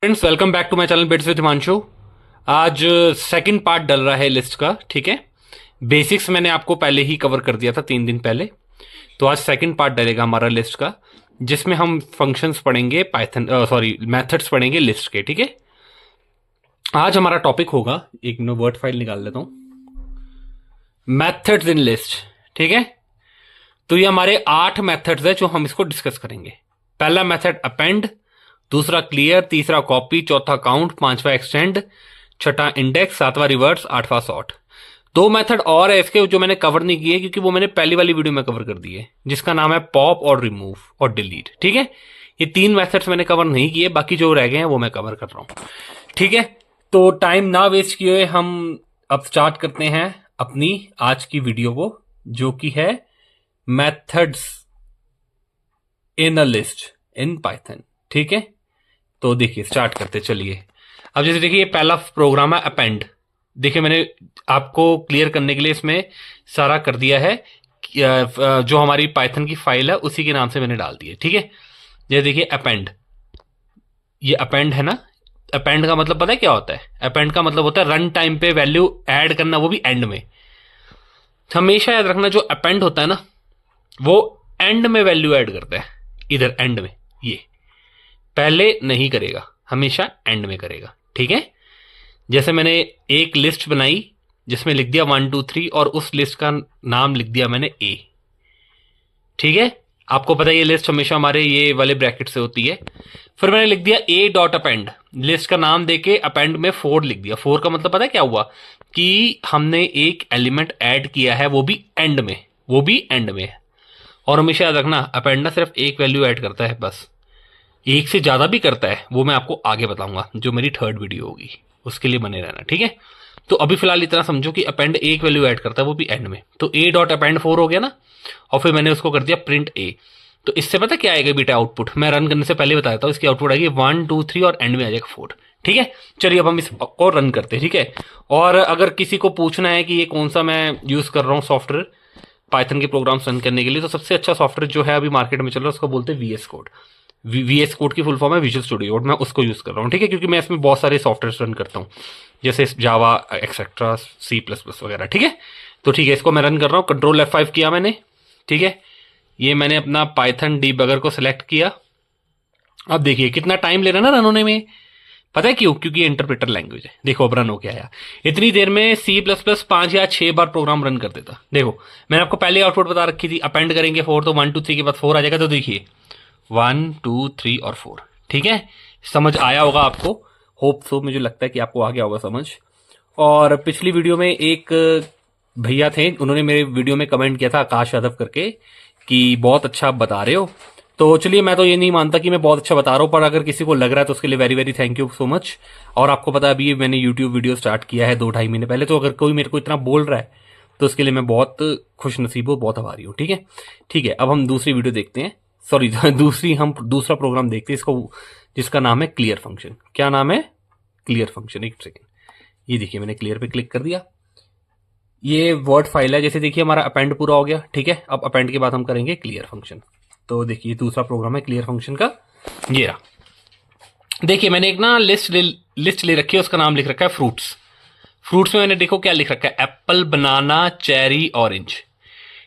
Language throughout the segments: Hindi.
Friends, welcome back to my channel bits with Himanshu. आज सेकंड पार्ट डल रहा है लिस्ट का। ठीक है, बेसिक्स मैंने आपको पहले ही कवर कर दिया था 3 दिन पहले। तो आज सेकंड पार्ट डलेगा हमारा लिस्ट का, जिसमें हम फंक्शंस पढ़ेंगे, पाइथन मेथड्स पढ़ेंगे लिस्ट के। ठीक है, आज हमारा टॉपिक होगा, एक मिनट वर्ड फाइल निकाल लेता हूं, मैथड्स इन लिस्ट। ठीक है, तो ये हमारे 8 मेथड्स है जो हम इसको डिस्कस करेंगे। पहला मेथड अपेंड, दूसरा क्लियर, तीसरा कॉपी, चौथा काउंट, पांचवा एक्सटेंड, छठा इंडेक्स, सातवां रिवर्स, आठवां सॉर्ट। 2 मेथड और है इसके जो मैंने कवर नहीं किए, क्योंकि वो मैंने पहली वाली वीडियो में कवर कर दिए, जिसका नाम है पॉप और रिमूव और डिलीट। ठीक है, ये 3 मेथड्स मैंने कवर नहीं किए, बाकी जो रह गए हैं वो मैं कवर कर रहा हूं। ठीक है, तो टाइम ना वेस्ट किए हम अब स्टार्ट करते हैं अपनी आज की वीडियो को, जो कि है methods in a list in Python. ठीक है, तो देखिए स्टार्ट करते चलिए। अब जैसे देखिए ये पहला प्रोग्राम है अपेंड। देखिए मैंने आपको क्लियर करने के लिए इसमें सारा कर दिया है, जो हमारी पाइथन की फाइल है उसी के नाम से मैंने डाल दिया। ठीक है, जैसे देखिए अपेंड, ये अपेंड है ना। अपेंड का मतलब पता है क्या होता है? अपेंड का मतलब होता है रन टाइम पे वैल्यू ऐड करना, वो भी एंड में। हमेशा याद रखना, जो अपेंड होता है ना वो एंड में वैल्यू ऐड करता है। इधर एंड में, ये पहले नहीं करेगा, हमेशा एंड में करेगा। ठीक है, जैसे मैंने एक लिस्ट बनाई जिसमें लिख दिया 1 2 3 और उस लिस्ट का नाम लिख दिया मैंने ए। ठीक है, आपको पता है ये लिस्ट हमेशा हमारे ये वाले ब्रैकेट से होती है। फिर मैंने लिख दिया ए डॉट अपेंड, लिस्ट का नाम देके अपेंड में 4 लिख दिया। 4 का मतलब पता है क्या हुआ? कि हमने एक एलिमेंट ऐड किया है, वो भी एंड में, वो भी एंड में। और हमेशा याद रखना, अपेंड ना सिर्फ एक वैल्यू ऐड करता है बस, एक से ज्यादा भी करता है, वो मैं आपको आगे बताऊंगा जो मेरी 3rd वीडियो होगी, उसके लिए बने रहना। ठीक है, तो अभी फिलहाल इतना समझो कि अपेंड एक वैल्यू ऐड करता है, वो भी एंड में। तो ए डॉट अपेंड 4 हो गया ना, और फिर मैंने उसको कर दिया प्रिंट ए। तो इससे पता क्या आएगा बेटा आउटपुट? मैं रन करने से पहले बता देता हूँ, इसकी आउटपुट आएगी 1 2 3 और एंड में आ जाएगा 4। ठीक है, चलिए अब हम इसको रन करते हैं। ठीक है, और अगर किसी को पूछना है कि ये कौन सा मैं यूज कर रहा हूँ सॉफ्टवेयर पाइथन के प्रोग्राम्स रन करने के लिए, तो सबसे अच्छा सॉफ्टवेयर जो है अभी मार्केट में चल रहा है उसको बोलते हैं VS कोड। VS कोड की फुल फॉर्म है विजुअल स्टूडियो, और मैं उसको यूज कर रहा हूँ। ठीक है, क्योंकि मैं इसमें बहुत सारे सॉफ्टवेयर रन करता हूँ, जैसे जावा एक्सेट्रा, C++ वगैरह। ठीक है, तो ठीक है, इसको मैं रन कर रहा हूँ। कंट्रोल F5 किया मैंने। ठीक है, ये मैंने अपना पाइथन डीबगर को सिलेक्ट किया। अब देखिए कितना टाइम ले रहा है ना रन होने में। पता है क्यों? क्योंकि इंटरप्रेटर लैंग्वेज है। देखो अब रन हो गया आया। इतनी देर में C++ 5 या 6 बार प्रोग्राम रन कर देता। देखो मैंने आपको पहले आउटपुट बता रखी थी, अपेंड करेंगे 4 तो 1 2 3 के बाद 4 आ जाएगा। तो देखिए 1 2 3 और 4। ठीक है, समझ आया होगा आपको, होप सो। मुझे लगता है कि आपको आ गया होगा समझ। और पिछली वीडियो में एक भैया थे, उन्होंने मेरे वीडियो में कमेंट किया था, आकाश यादव करके, कि बहुत अच्छा आप बता रहे हो। तो चलिए, मैं तो ये नहीं मानता कि मैं बहुत अच्छा बता रहा हूँ, पर अगर किसी को लग रहा है तो उसके लिए very very thank you so much. और आपको पता है अभी मैंने यूट्यूब वीडियो स्टार्ट किया है 2-2.5 महीने पहले, तो अगर कोई मेरे को इतना बोल रहा है तो उसके लिए मैं बहुत खुश नसीब हूँ, बहुत आभारी हूँ। ठीक है, ठीक है, अब हम दूसरी वीडियो देखते हैं, सॉरी दूसरा प्रोग्राम देखते हैं इसको, जिसका नाम है क्लियर फंक्शन। क्या नाम है? Clear function. एक सेकेंड, ये देखिए मैंने क्लियर पे क्लिक कर दिया। ये वर्ड फाइल है। जैसे देखिए हमारा अपेंड पूरा हो गया। ठीक है, अब अपेंड के बाद हम करेंगे क्लियर फंक्शन। तो देखिए दूसरा प्रोग्राम है क्लियर फंक्शन का, ये रहा। देखिए मैंने एक ना लिस्ट ले रखी है, उसका नाम लिख रखा है फ्रूट्स। फ्रूट्स में मैंने देखो क्या लिख रखा है, एप्पल, बनाना, चेरी, ऑरेंज।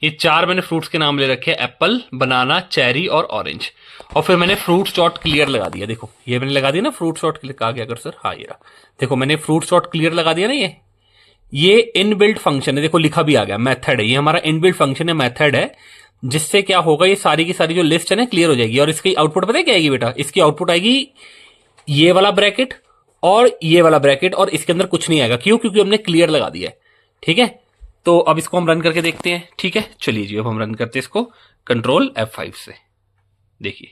ये 4 मैंने फ्रूट्स के नाम ले रखे हैं, एप्पल, बनाना, चेरी और ऑरेंज। और फिर मैंने फ्रूट्स डॉट क्लियर लगा दिया। देखो ये मैंने लगा दिया ना, फ्रूट्स डॉट क्लियर। आ गया अगर सर, हाँ ये रहा। देखो मैंने फ्रूट्स डॉट क्लियर लगा दिया ना। ये इनबिल्ट फंक्शन है, देखो लिखा भी आ गया, मेथड है। ये हमारा इनबिल्ट फंक्शन है, मेथड है, जिससे क्या होगा, ये सारी की सारी जो लिस्ट है ना क्लियर हो जाएगी। और इसकी आउटपुट पता है क्या आएगी बेटा? इसकी आउटपुट आएगी ये वाला ब्रैकेट और ये वाला ब्रैकेट, और इसके अंदर कुछ नहीं आएगा। क्यों? क्योंकि हमने क्लियर लगा दिया है। ठीक है, तो अब इसको हम रन करके देखते हैं। ठीक है, चलिए जी अब हम रन करते हैं इसको कंट्रोल F5 से। देखिए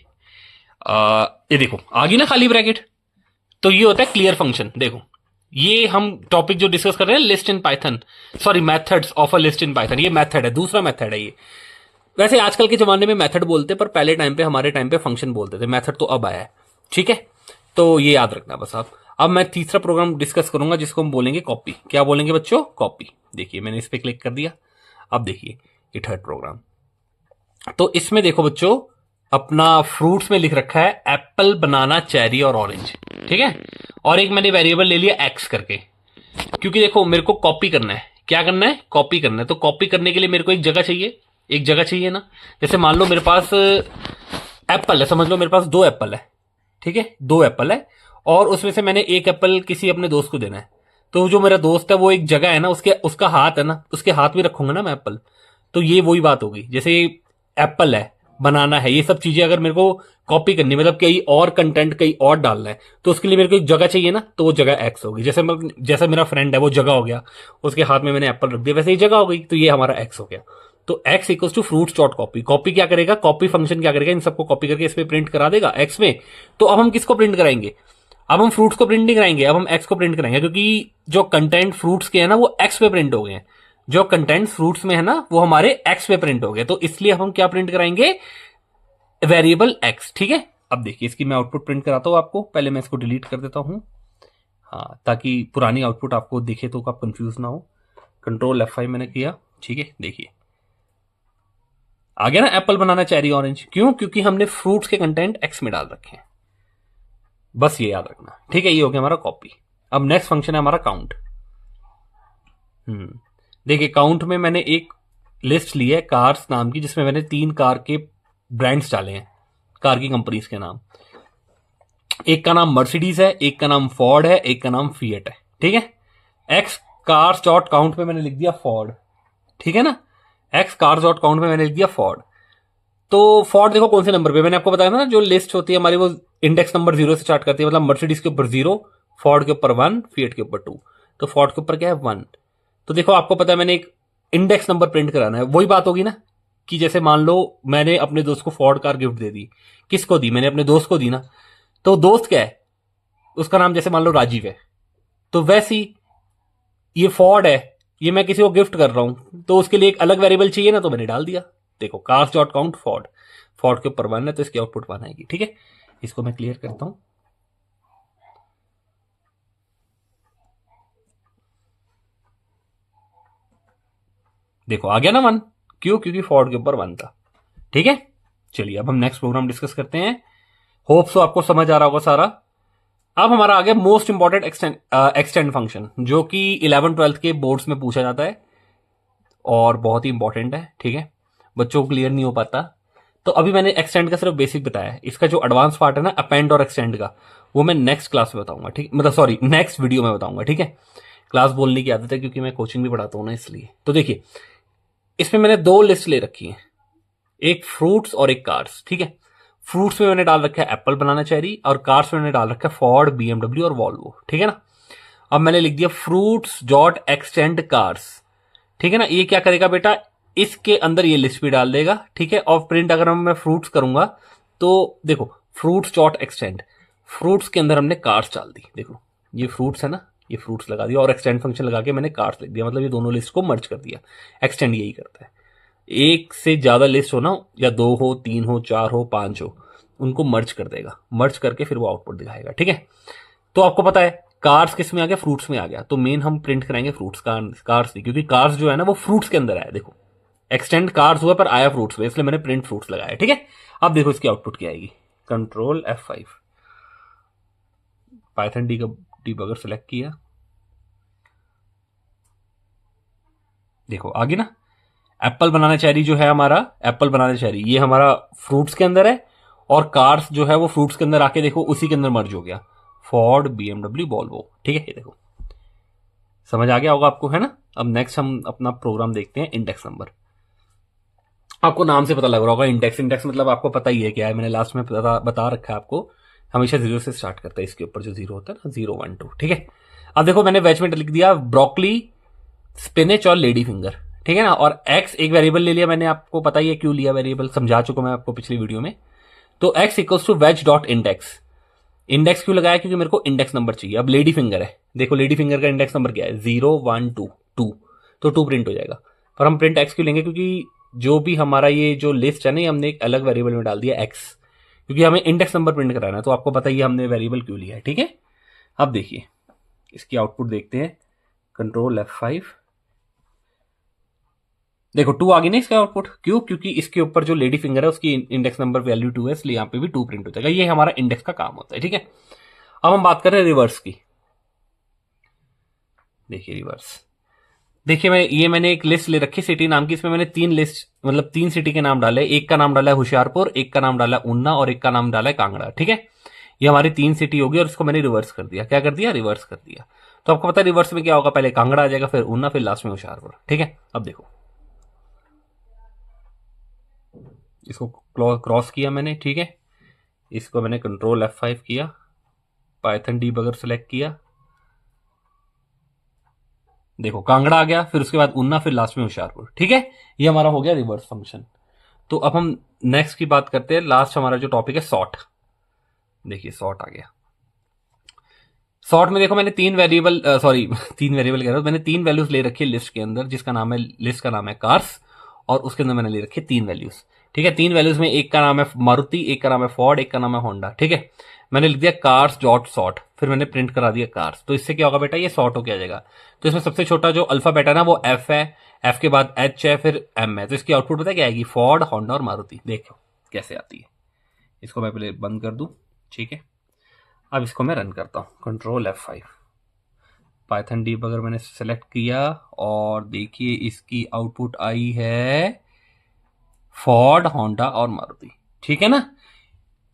ये देखो आ गई ना खाली ब्रैकेट। तो ये होता है क्लियर फंक्शन। देखो ये हम टॉपिक जो डिस्कस कर रहे हैं, list in Python, sorry methods of a list in Python, ये मेथड है, दूसरा मेथड है ये। वैसे आजकल के जमाने में मेथड बोलते हैं, पर पहले टाइम पे, हमारे टाइम पे फंक्शन बोलते थे। मेथड तो अब आया है। ठीक है, तो ये याद रखना बस आप। अब मैं तीसरा प्रोग्राम डिस्कस करूंगा, जिसको हम बोलेंगे कॉपी। क्या बोलेंगे बच्चों? कॉपी। देखिए मैंने इस पे क्लिक कर दिया। अब देखिए ये 3rd प्रोग्राम। तो इसमें देखो बच्चों, अपना फ्रूट्स में लिख रखा है एप्पल, बनाना, चेरी और ऑरेंज। ठीक है। और एक मैंने वेरिएबल ले लिया एक्स करके, क्योंकि देखो मेरे को कॉपी करना है। क्या करना है? कॉपी करना है। तो कॉपी करने के लिए मेरे को एक जगह चाहिए, एक जगह चाहिए ना। जैसे मान लो मेरे पास एप्पल है, समझ लो मेरे पास 2 एप्पल है, ठीक है, 2 एप्पल है, और उसमें से मैंने एक एप्पल किसी अपने दोस्त को देना है। तो जो मेरा दोस्त है वो एक जगह है ना, उसका हाथ है ना, उसके हाथ में रखूंगा ना मैं एप्पल। तो ये वही बात होगी, जैसे एप्पल है, बनाना है, ये सब चीजें अगर मेरे को कॉपी करनी, मतलब कहीं और कंटेंट कहीं और डालना है, तो उसके लिए मेरे को एक जगह चाहिए ना, तो वो जगह एक्स होगी। जैसे मेरा फ्रेंड है वो जगह हो गया, उसके हाथ में मैंने एप्पल रख दिया, वैसे ही जगह हो गई, तो ये हमारा एक्स हो गया। तो x equals to fruits dot copy. Copy क्या करेगा? कॉपी फंक्शन क्या करेगा? इन सबको कॉपी करके इसमें प्रिंट करा देगा एक्स में। तो अब हम किसको प्रिंट कराएंगे? अब हम फ्रूट्स को प्रिंट नहीं कराएंगे, अब हम एक्स को प्रिंट कराएंगे, क्योंकि जो कंटेंट फ्रूट्स के है ना वो एक्स पे प्रिंट हो गए हैं। जो कंटेंट फ्रूट्स में है ना वो हमारे एक्स पे प्रिंट हो गए, तो इसलिए हम क्या प्रिंट कराएंगे? वेरिएबल एक्स, ठीक है। अब देखिए इसकी मैं आउटपुट प्रिंट कराता हूं आपको। पहले मैं इसको डिलीट कर देता हूं, हाँ, ताकि पुरानी आउटपुट आपको दिखे तो आप कंफ्यूज ना हो। कंट्रोल F5 मैंने किया, ठीक है। देखिए आ गया ना एप्पल बनाना चेरी ऑरेंज। क्यों? क्योंकि हमने फ्रूट्स के कंटेंट एक्स में डाल रखे हैं, बस ये याद रखना, ठीक है। ये हो गया हमारा कॉपी। अब नेक्स्ट फंक्शन है हमारा काउंट। देखिए काउंट में मैंने एक लिस्ट ली है कार्स नाम की, जिसमें मैंने 3 कार के ब्रांड्स डाले हैं, कार की कंपनीज के नाम। एक का नाम मर्सिडीज है, एक का नाम फोर्ड है, एक का नाम फिएट है, ठीक है। एक्स कार्स डॉट काउंट में मैंने लिख दिया फोर्ड, ठीक है ना। एक्स कार्स डॉट काउंट में मैंने लिख दिया फोर्ड। तो फोर्ड देखो कौन से नंबर पे, मैंने आपको बताया ना जो लिस्ट होती है हमारी वो इंडेक्स नंबर 0 से स्टार्ट करती है, मतलब मर्सिडीज के ऊपर 0, फोर्ड के ऊपर 1, फिएट के ऊपर 2। तो फोर्ड के ऊपर क्या है? 1। तो देखो आपको पता है मैंने एक इंडेक्स नंबर प्रिंट कराना है, वही बात होगी ना कि जैसे मान लो मैंने अपने दोस्त को फोर्ड कार गिफ्ट दे दी। किसको दी? मैंने अपने दोस्त को दी ना। तो दोस्त क्या है? उसका नाम जैसे मान लो राजीव है, तो वैसी ये फोर्ड है, ये मैं किसी को गिफ्ट कर रहा हूं, तो उसके लिए एक अलग वेरिएबल चाहिए ना, तो मैंने डाल दिया। देखो cars dot count Ford, Ford के ऊपर 1 है तो इसकी आउटपुट 1 आएगी, ठीक है। इसको मैं क्लियर करता हूं। देखो आ गया ना 1। क्यों? क्योंकि फोर्ड के ऊपर 1 था, ठीक है। चलिए अब हम नेक्स्ट प्रोग्राम डिस्कस करते हैं। होप सो आपको समझ आ रहा होगा सारा। अब हमारा आ गया मोस्ट इंपॉर्टेंट एक्सटेंड फंक्शन, जो कि 11th-12th के बोर्ड्स में पूछा जाता है और बहुत ही इंपॉर्टेंट है, ठीक है। बच्चों को क्लियर नहीं हो पाता। तो अभी मैंने एक्सटेंड का सिर्फ बेसिक बताया है, इसका जो एडवांस पार्ट है ना अपेंड और एक्सटेंड का, वो मैं नेक्स्ट क्लास में बताऊंगा, ठीक, मतलब सॉरी नेक्स्ट वीडियो में बताऊंगा, ठीक है। क्लास बोलने की आदत है क्योंकि मैं कोचिंग भी पढ़ाता हूं ना, इसलिए। तो देखिए इसमें मैंने 2 लिस्ट ले रखी है, एक फ्रूट्स और एक कार्स, ठीक है। फ्रूट्स में मैंने डाल रखा है एप्पल बनाना चेरी, और कार्स में मैंने डाल रखा है फोर्ड, बीएमडब्ल्यू और वॉल्वो, ठीक है ना। अब मैंने लिख दिया फ्रूट्स डॉट एक्सटेंड कार्स, ठीक है ना। ये क्या करेगा बेटा? इसके अंदर ये लिस्ट भी डाल देगा, ठीक है। और प्रिंट अगर मैं फ्रूट्स करूंगा तो देखो फ्रूट्स डॉट एक्सटेंड, फ्रूट्स के अंदर हमने कार्स डाल दी। देखो ये फ्रूट्स है ना, ये फ्रूट्स लगा दिया और एक्सटेंड फंक्शन लगा के मैंने कार्स लिख दिया, मतलब ये दोनों लिस्ट को मर्ज कर दिया। एक्सटेंड यही करता है, एक से ज्यादा लिस्ट हो ना, या 2 हो, 3 हो, 4 हो, 5 हो, उनको मर्ज कर देगा, मर्ज करके फिर वो आउटपुट दिखाएगा, ठीक है। तो आपको पता है कार्स किस में आ गया? फ्रूट्स में आ गया, तो मेन हम प्रिंट कराएंगे फ्रूट्स कार्स थी, क्योंकि कार्स जो है ना वो फ्रूट्स के अंदर आया। देखो एक्सटेंड कार्स हुआ पर आया फ्रूट्स में, इसलिए मैंने प्रिंट फ्रूट्स लगाया, ठीक है। अब देखो इसकी आउटपुट क्या आएगी? Control F5, Python debugger select किया, देखो आगे ना एप्पल बनाना चेरी जो है हमारा, एप्पल बनाना चेरी ये हमारा फ्रूट्स के अंदर है, और कार्स जो है वो फ्रूट्स के अंदर आके देखो उसी के अंदर मर्ज हो गया, फोर्ड, बीएमडब्ल्यू, वॉल्वो, ठीक है। ये देखो समझ आ गया होगा आपको, है ना। अब नेक्स्ट हम अपना प्रोग्राम देखते हैं इंडेक्स नंबर। आपको नाम से पता लग रहा होगा इंडेक्स, इंडेक्स मतलब आपको पता ही है क्या है, मैंने लास्ट में बता रखा है आपको। हमेशा 0 से स्टार्ट करता है, इसके ऊपर जो 0 होता है ना, 0 1 2, ठीक है। अब देखो मैंने वेज में लिख दिया ब्रोकली, स्पिनच और लेडी फिंगर, ठीक है ना। और एक्स एक वेरिएबल ले लिया मैंने, आपको पता ही है क्यों लिया वेरिएबल, समझा चुका मैं आपको पिछली वीडियो में। तो x equals to veg dot index, index क्यों लगाया? क्योंकि मेरे को इंडेक्स नंबर चाहिए। अब लेडी फिंगर है, देखो लेडी फिंगर का इंडेक्स नंबर क्या है? 0 1 2 2, तो 2 प्रिंट हो जाएगा। पर हम प्रिंट एक्स क्यों लेंगे? क्योंकि जो भी हमारा ये जो लिस्ट है ना, ये हमने एक अलग वेरिएबल में डाल दिया एक्स, क्योंकि हमें इंडेक्स नंबर प्रिंट कराना है। तो आपको पता ही हमने वेरिएबल क्यों लिया है, ठीक है। अब देखिए इसकी आउटपुट देखते हैं, कंट्रोल F5, देखो 2 आ गई ना इसका आउटपुट। क्यों? क्योंकि इसके ऊपर जो लेडी फिंगर है उसकी इंडेक्स नंबर वैल्यू 2 है, इसलिए यहाँ पे भी 2 प्रिंट हो जाएगा। ये हमारा इंडेक्स का काम होता है, ठीक है। अब हम बात करें रिवर्स की। देखिए रिवर्स, देखिए मैंने एक लिस्ट ले रखी सिटी नाम की, इसमें मैंने 3 लिस्ट मतलब 3 सिटी के नाम डाले। एक का नाम डाला है होशियारपुर, एक का नाम डाला है ऊना और एक का नाम डाला है कांगड़ा। ठीक है, ये हमारी 3 सिटी होगी और इसको मैंने रिवर्स कर दिया। क्या कर दिया? रिवर्स कर दिया। तो आपको पता है रिवर्स में क्या होगा, पहले कांगड़ा आ जाएगा, फिर ऊना, फिर लास्ट में होशियारपुर। ठीक है, अब देखो इसको क्रॉस किया मैंने। ठीक है, इसको मैंने कंट्रोल F5 किया, पाइथन डीबगर सेलेक्ट किया, देखो कांगड़ा आ गया, फिर उसके बाद ऊना, फिर लास्ट में होशियारपुर। ठीक है, ये हमारा हो गया रिवर्स फंक्शन। तो अब हम नेक्स्ट की बात करते हैं। लास्ट हमारा जो टॉपिक है सॉर्ट। देखिए सॉर्ट आ गया। सॉर्ट में देखो मैंने 3 वेरिएबल 3 वेरिएबल कह रहा हूं, मैंने 3 वैल्यूज ले रखी है लिस्ट के अंदर, जिसका नाम है, लिस्ट का नाम है कार्स, और उसके अंदर मैंने ले रखी है 3 वैल्यूज। ठीक है, 3 वैल्यूज में एक का नाम है मारुति, एक का नाम है फोर्ड, एक का नाम है होंडा। ठीक है, मैंने लिख दिया कार्स डॉट सॉर्ट, फिर मैंने प्रिंट करा दिया कार्स। तो इससे क्या होगा बेटा, ये सॉर्ट होके आ जाएगा। तो इसमें सबसे छोटा जो अल्फाबेट है ना वो एफ है, एफ के बाद एच है, फिर एम है। तो इसकी आउटपुट पता है क्या आएगी? फोर्ड, होंडा और मारुति। देखो कैसे आती है। इसको मैं पहले बंद कर दूं। ठीक है, अब इसको मैं रन करता हूं, कंट्रोल F5, पाइथन डीबगर मैंने सेलेक्ट किया और देखिए इसकी आउटपुट आई है फोर्ड, होंडा और मारुति। ठीक है ना।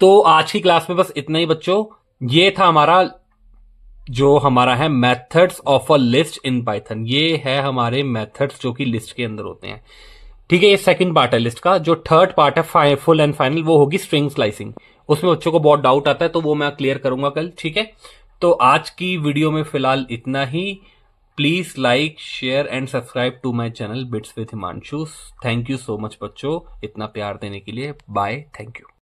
तो आज की क्लास में बस इतना ही बच्चों। ये था हमारा है methods of a list in Python. ये है हमारे मेथड्स जो कि लिस्ट के अंदर होते हैं। ठीक है, ये सेकंड पार्ट है लिस्ट का। जो थर्ड पार्ट है फुल एंड फाइनल, वो होगी स्ट्रिंग स्लाइसिंग। उसमें बच्चों को बहुत डाउट आता है, तो वो मैं क्लियर करूंगा कल। ठीक है, तो आज की वीडियो में फिलहाल इतना ही। Please like, share and subscribe to my channel bits with Himanshu. Thank you so much बच्चों, इतना प्यार देने के लिए। Bye, thank you.